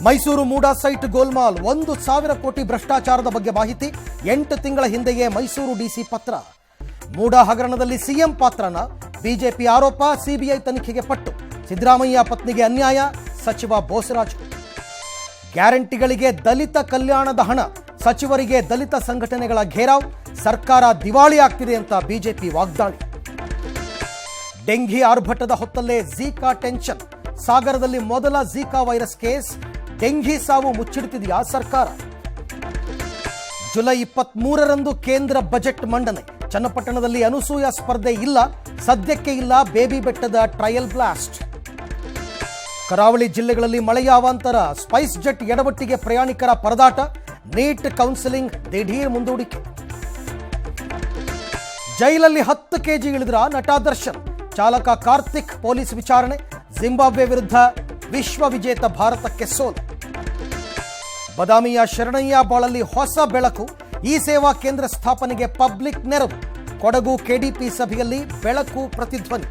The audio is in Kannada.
ಮೈಸೂರು ಮೂಡಾ ಸೈಟ್ ಗೋಲ್ಮಾಲ್ 1,000 ಕೋಟಿ ಭ್ರಷ್ಟಾಚಾರದ ಬಗ್ಗೆ ಮಾಹಿತಿ 8 ತಿಂಗಳ ಹಿಂದೆಯೇ ಮೈಸೂರು ಡಿಸಿ ಪತ್ರ. ಮೂಡಾ ಹಗರಣದಲ್ಲಿ ಸಿಎಂ ಪಾತ್ರನ ಬಿಜೆಪಿ ಆರೋಪ, ಸಿಬಿಐ ತನಿಖೆಗೆ ಪಟ್ಟು. ಸಿದ್ದರಾಮಯ್ಯ ಪತ್ನಿಗೆ ಅನ್ಯಾಯ, ಸಚಿವ ಬೋಸರಾಜು. ಗ್ಯಾರಂಟಿಗಳಿಗೆ ದಲಿತ ಕಲ್ಯಾಣದ ಹಣ, ಸಚಿವರಿಗೆ ದಲಿತ ಸಂಘಟನೆಗಳ ಘೇರಾವ್. ಸರ್ಕಾರ ದಿವಾಳಿ ಆಗ್ತಿದೆ ಅಂತ ಬಿಜೆಪಿ ವಾಗ್ದಾಳಿ. ಡೆಂಘಿ ಆರ್ಭಟದ ಹೊತ್ತಲ್ಲೇ ಝೀಕಾ ಟೆನ್ಷನ್. ಸಾಗರದಲ್ಲಿ ಮೊದಲ ಝೀಕಾ ವೈರಸ್ ಕೇಸ್. ಡೆಂಘಿ ಸಾವು ಮುಚ್ಚಿಡುತ್ತಿದೆಯಾ ಸರ್ಕಾರ? ಜುಲೈ 23ರಂದು ಕೇಂದ್ರ ಬಜೆಟ್ ಮಂಡನೆ. ಚನ್ನಪಟ್ಟಣದಲ್ಲಿ ಅನಸೂಯ ಸ್ಪರ್ಧೆ ಇಲ್ಲ, ಸದ್ಯಕ್ಕೆ ಇಲ್ಲ ಬೇಬಿ ಬೆಟ್ಟದ ಟ್ರಯಲ್ ಬ್ಲಾಸ್ಟ್. ಕರಾವಳಿ ಜಿಲ್ಲೆಗಳಲ್ಲಿ ಮಳೆಯ ಅವಾಂತರ. ಸ್ಪೈಸ್ ಜೆಟ್ ಎಡವಟ್ಟಿಗೆ ಪ್ರಯಾಣಿಕರ ಪರದಾಟ. ನೀಟ್ ಕೌನ್ಸಿಲಿಂಗ್ ದಿಢೀರ್ ಮುಂದೂಡಿಕೆ. ಜೈಲಲ್ಲಿ 10 ಕೆಜಿ ಇಳಿದ್ರ ನಟ ದರ್ಶನ್. ಚಾಲಕ ಕಾರ್ತಿಕ್ ಪೊಲೀಸ್ ವಿಚಾರಣೆ. ಜಿಂಬಾಬ್ವೆ ವಿರುದ್ಧ ವಿಶ್ವ ವಿಜೇತ ಭಾರತಕ್ಕೆ ಸೋಲು. ಬದಾಮಿಯ ಶರಣಯ್ಯ ಬಾಳಲ್ಲಿ ಹೊಸ ಬೆಳಕು. ಈ ಸೇವಾ ಕೇಂದ್ರ ಸ್ಥಾಪನೆಗೆ ಪಬ್ಲಿಕ್ ನೆರವು. ಕೊಡಗು ಕೆಡಿಪಿ ಸಭೆಯಲ್ಲಿ ಬೆಳಕು ಪ್ರತಿಧ್ವನಿ.